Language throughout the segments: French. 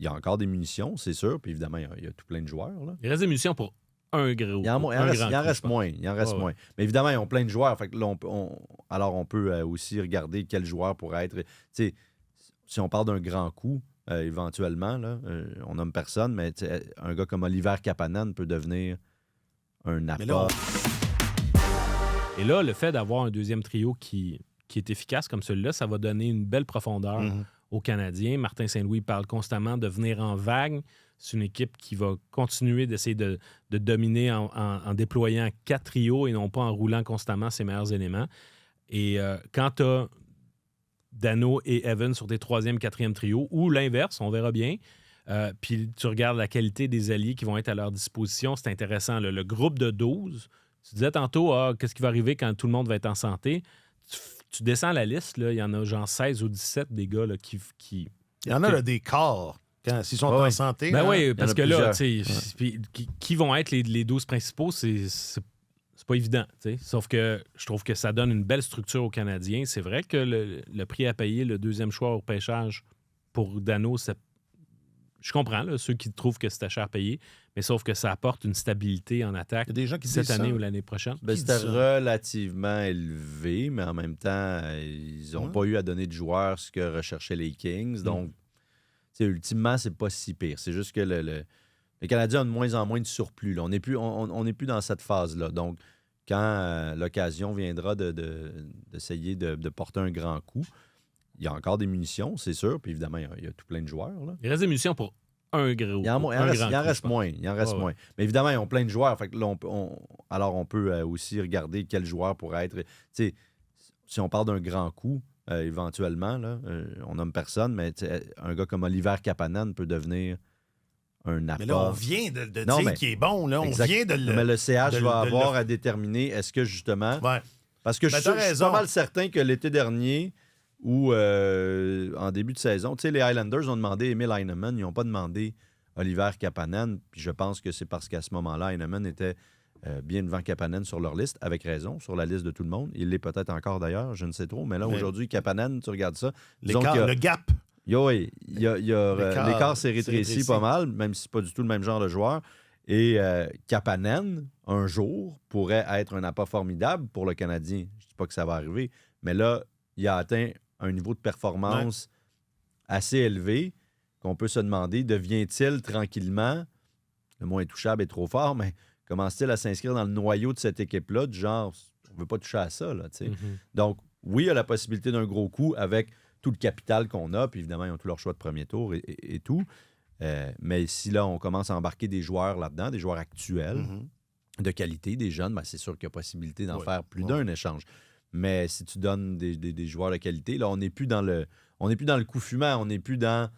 il y a encore des munitions, c'est sûr. Puis évidemment, il y a tout plein de joueurs. Là. Il reste des munitions pour un gros. Il en reste moins. Il en reste moins. Mais évidemment, ils ont plein de joueurs. Fait que là, alors, on peut aussi regarder quel joueur pourrait être. Si on parle d'un grand coup, éventuellement, là, on nomme personne, mais un gars comme Oliver Kapanen peut devenir un apport. Et là, le fait d'avoir un deuxième trio qui est efficace comme celui-là, ça va donner une belle profondeur aux Canadiens. Martin Saint-Louis parle constamment de venir en vague. C'est une équipe qui va continuer d'essayer de dominer en déployant 4 trios et non pas en roulant constamment ses meilleurs éléments. Et quand tu as Dano et Evan sur tes 3e, 4e trios, ou l'inverse, on verra bien, puis tu regardes la qualité des alliés qui vont être à leur disposition, c'est intéressant. Le groupe de 12, tu disais tantôt, qu'est-ce qui va arriver quand tout le monde va être en santé? Tu descends la liste, là, il y en a genre 16 ou 17 des gars là, qui... Il y en a là, des corps. S'ils sont en santé. Ben oui, parce que là, qui vont être les 12 principaux, c'est pas évident. T'sais. Sauf que je trouve que ça donne une belle structure aux Canadiens. C'est vrai que le prix à payer, le 2e choix au pêchage pour Dano, je comprends là, ceux qui trouvent que c'était cher payé, mais sauf que ça apporte une stabilité en attaque cette année ou l'année prochaine. Ben, c'était relativement élevé, mais en même temps, ils n'ont pas eu à donner de joueurs ce que recherchaient les Kings. Donc, ultimement, c'est pas si pire. C'est juste que les Canadiens ont de moins en moins de surplus. Là. On n'est plus dans cette phase-là. Donc, quand l'occasion viendra d'essayer de porter un grand coup, il y a encore des munitions, c'est sûr. Puis évidemment, il y a tout plein de joueurs. Là. Il reste des munitions pour un gros coup. Il en reste moins. Mais évidemment, ils ont plein de joueurs. Fait que là, on peut aussi regarder quel joueur pourrait être... Si on parle d'un grand coup, éventuellement, là, on nomme personne, mais un gars comme Oliver Kapanen peut devenir un apport. Mais là, on vient de dire qu'il est bon. Là. On vient de le... Mais le CH va avoir à déterminer, est-ce que justement... Ouais. Parce que je suis pas mal certain que l'été dernier ou en début de saison, tu sais, les Highlanders ont demandé Emil Heinemann, ils n'ont pas demandé Oliver Kapanen, puis je pense que c'est parce qu'à ce moment-là, Heinemann était bien devant Kapanen sur leur liste, avec raison, sur la liste de tout le monde. Il l'est peut-être encore d'ailleurs, je ne sais trop, mais là, aujourd'hui, Kapanen, tu regardes ça. Le gap. L'écart s'est rétréci pas mal, même si c'est pas du tout le même genre de joueur. Et Kapanen, un jour, pourrait être un appât formidable pour le Canadien. Je ne dis pas que ça va arriver, mais là, il a atteint un niveau de performance assez élevé qu'on peut se demander, devient-il tranquillement, le mot intouchable est trop fort, mais commence-t-il à s'inscrire dans le noyau de cette équipe-là, du genre, on ne veut pas toucher à ça. Là, Donc, oui, il y a la possibilité d'un gros coup avec tout le capital qu'on a, puis évidemment, ils ont tous leur choix de premier tour et tout. Mais si là, on commence à embarquer des joueurs là-dedans, des joueurs actuels, de qualité, des jeunes, ben, c'est sûr qu'il y a possibilité d'en faire plus d'un échange. Mais si tu donnes des joueurs de qualité, là, on n'est plus dans le coup fumant, on n'est plus dans...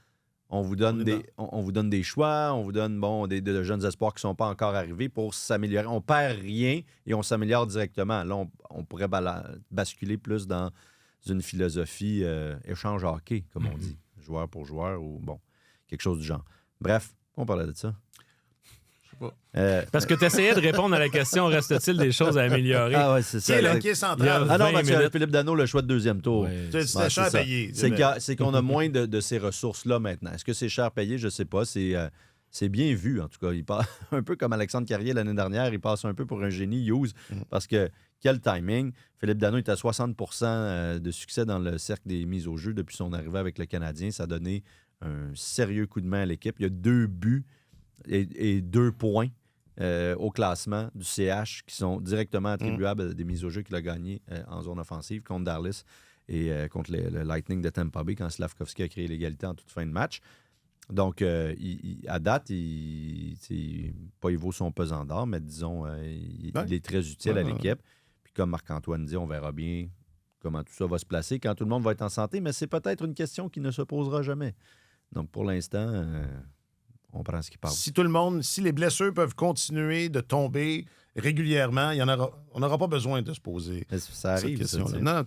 On vous donne des choix, on vous donne de jeunes espoirs qui ne sont pas encore arrivés pour s'améliorer. On perd rien et on s'améliore directement. Là, on pourrait basculer plus dans une philosophie échange hockey, comme on dit, joueur pour joueur ou quelque chose du genre. Bref, on parlait de ça. Parce que tu essayais de répondre à la question, reste-t-il des choses à améliorer? Ah ouais, c'est ça. Qui est central. Ah non, parce que Philippe Dano, le choix de deuxième tour. Ouais. C'est cher payé. C'est qu'on a moins de ces ressources-là maintenant. Est-ce que c'est cher payé? Je ne sais pas. C'est bien vu, en tout cas. Il passe un peu comme Alexandre Carrier l'année dernière. Il passe un peu pour un génie Hughes parce que quel timing. Philippe Dano est à 60% de succès dans le cercle des mises au jeu depuis son arrivée avec le Canadien. Ça a donné un sérieux coup de main à l'équipe. Il y a 2 buts et 2 points au classement du CH qui sont directement attribuables à des mises au jeu qu'il a gagnées en zone offensive contre Dallas et contre le Lightning de Tampa Bay quand Slavkovski a créé l'égalité en toute fin de match. Donc, à date, il vaut son pesant d'or, mais disons, il est très utile à l'équipe. Puis comme Marc-Antoine dit, on verra bien comment tout ça va se placer quand tout le monde va être en santé, mais c'est peut-être une question qui ne se posera jamais. Donc, pour l'instant... on prend ce qui parle. Si les blessures peuvent continuer de tomber régulièrement, on n'aura pas besoin de se poser ça arrive, cette question-là. Non,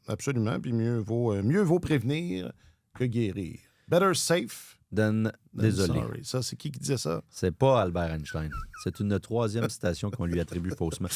absolument. Puis mieux vaut prévenir que guérir. Better safe than désolé. Sorry. Ça, c'est qui disait ça? C'est pas Albert Einstein. C'est une 3e citation qu'on lui attribue faussement.